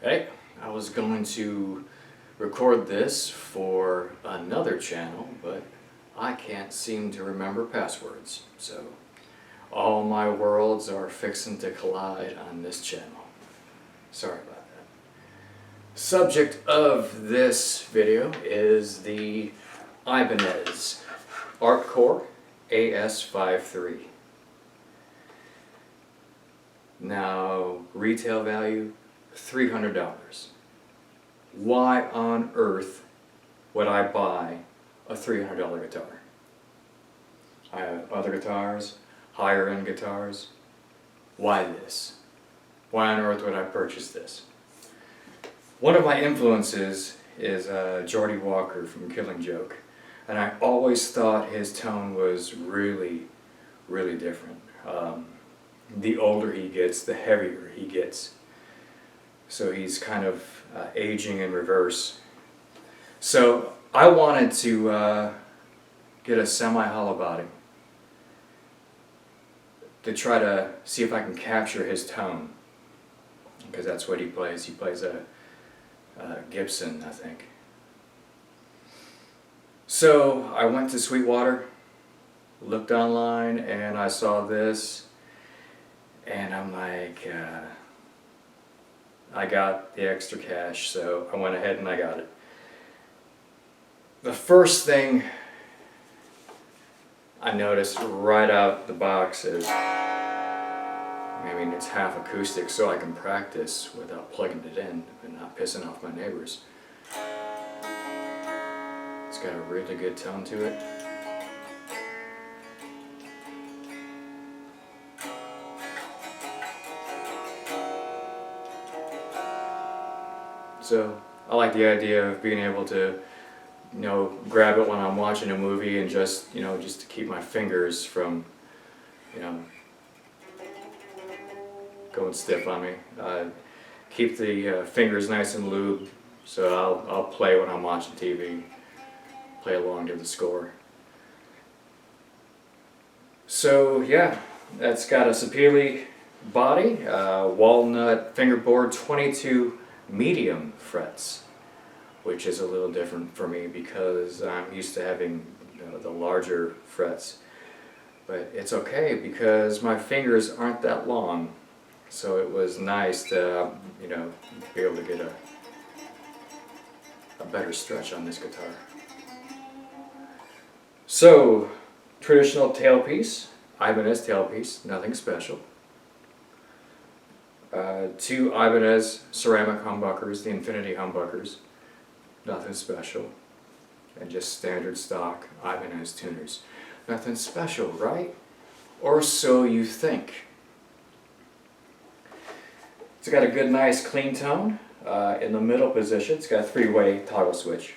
Hey, I was going to record this for another channel, but I can't seem to remember passwords, so all my worlds are fixing to collide on this channel. Sorry about that. Subject of this video is the Ibanez Artcore AS53. Now, retail value $300. Why on earth would I buy a $300 guitar? I have other guitars, higher end guitars. Why this? Why on earth would I purchase this? One of my influences is Geordie Walker from Killing Joke, and I always thought his tone was really different. The older he gets, the heavier he gets. So he's kind of aging in reverse. So I wanted to get a semi-hollow body to try to see if I can capture his tone, because that's what he plays. He plays a Gibson, I think. So I went to Sweetwater, looked online, and I saw this, and I'm like, I got the extra cash, so I went ahead and I got it. The first thing I noticed right out the box is, I mean, it's half acoustic, so I can practice without plugging it in and not pissing off my neighbors. It's got a really good tone to it. So I like the idea of being able to, grab it when I'm watching a movie and just to keep my fingers from, going stiff on me. Keep the fingers nice and lubed, so I'll play when I'm watching TV, play along to the score. So yeah, that's got a Sapele body, walnut fingerboard, 22 medium frets, which is a little different for me because I'm used to having the larger frets. But it's okay because my fingers aren't that long, so it was nice to be able to get a better stretch on this guitar. So, traditional tailpiece, Ibanez tailpiece, nothing special. 2 Ibanez ceramic humbuckers, the Infinity humbuckers, nothing special, and just standard stock Ibanez tuners. Nothing special, right? Or so you think. It's got a good, nice, clean tone. In the middle position, it's got a 3-way toggle switch.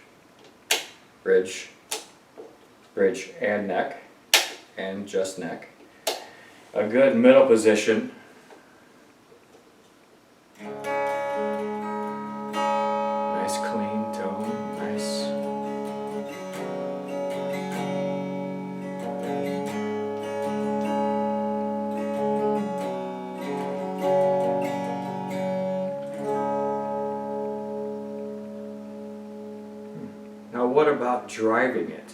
Bridge, and neck, and just neck. A good middle position. Nice clean tone, nice. Now what about driving it?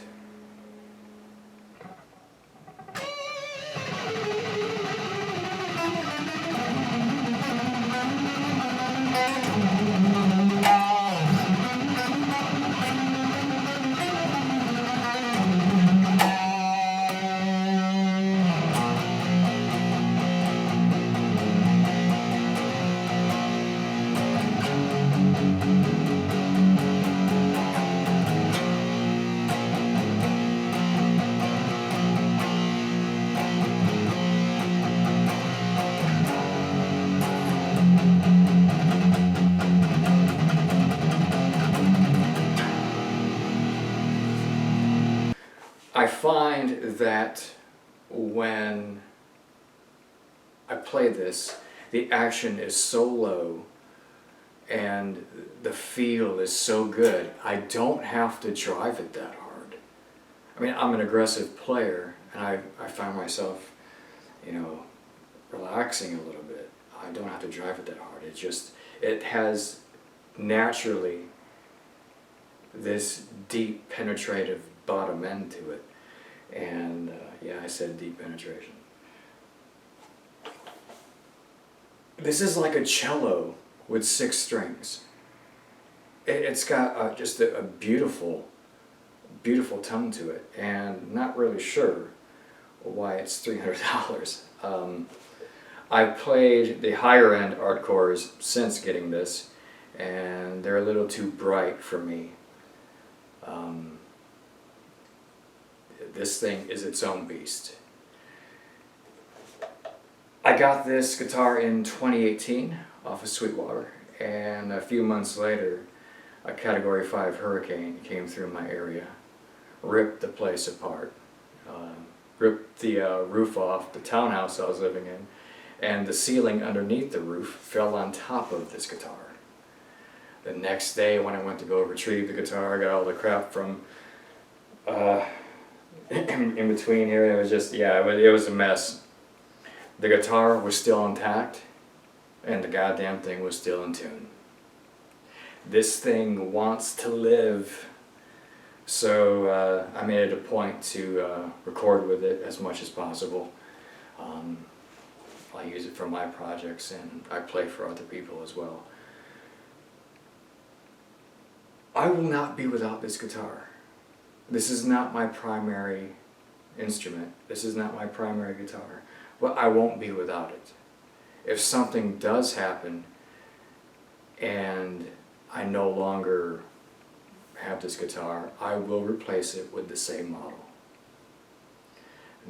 I find that when I play this, the action is so low and the feel is so good, I don't have to drive it that hard. I mean, I'm an aggressive player, and I find myself, relaxing a little bit. I don't have to drive it that hard. It has naturally this deep penetrative bottom end to it. And yeah, I said deep penetration. This is like a cello with 6 strings. It's got just a beautiful, beautiful tone to it, and not really sure why it's $300. I've played the higher end Artcores since getting this, and they're a little too bright for me. This thing is its own beast. I got this guitar in 2018 off of Sweetwater, and a few months later a Category 5 hurricane came through my area, ripped the place apart, ripped the roof off the townhouse I was living in, and the ceiling underneath the roof fell on top of this guitar. The next day when I went to go retrieve the guitar, I got all the crap from in between here. It was just, yeah, it was a mess. The guitar was still intact, and the goddamn thing was still in tune. This thing wants to live, so I made it a point to record with it as much as possible. I use it for my projects, and I play for other people as well. I will not be without this guitar. This is not my primary instrument. This is not my primary guitar. But I won't be without it. If something does happen and I no longer have this guitar, I will replace it with the same model.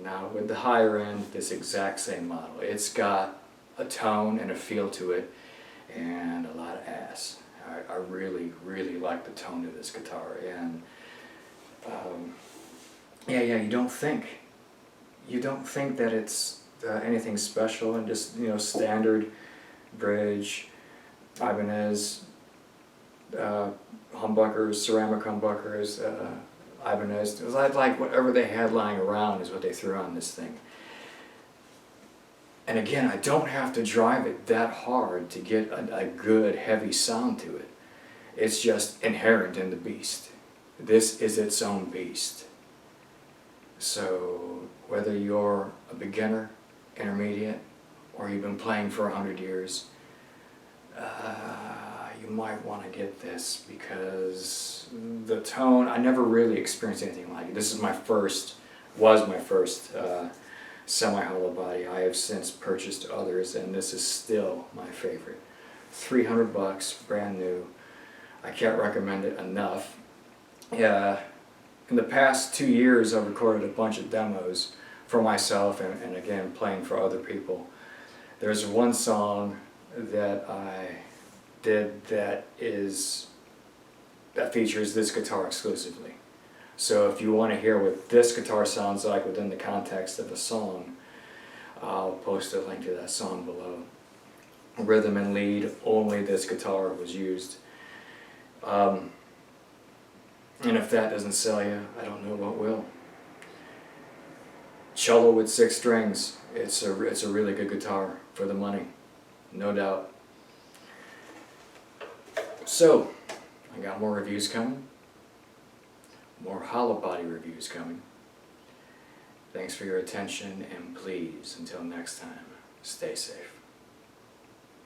Now with the higher end, this exact same model. It's got a tone and a feel to it and a lot of ass. I really, really like the tone of this guitar, and yeah, you don't think that it's anything special, and just, you know, standard bridge, Ibanez, humbuckers, ceramic humbuckers, Ibanez. It was like whatever they had lying around is what they threw on this thing. And again, I don't have to drive it that hard to get a good heavy sound to it. It's just inherent in the beast. This is its own beast. So whether you're a beginner, intermediate, or you've been playing for 100 years, you might want to get this, because the tone, I never really experienced anything like it. This is was my first semi-hollow body. I have since purchased others, and this is still my favorite. $300, brand new. I can't recommend it enough. In the past 2 years, I've recorded a bunch of demos for myself and again playing for other people. There's one song that I did that features this guitar exclusively. So if you want to hear what this guitar sounds like within the context of a song, I'll post a link to that song below. Rhythm and lead, only this guitar was used. And if that doesn't sell you, I don't know what will. Cello with 6 strings, it's a really good guitar for the money, no doubt. So, I got more reviews coming. More hollow body reviews coming. Thanks for your attention, and please, until next time, stay safe.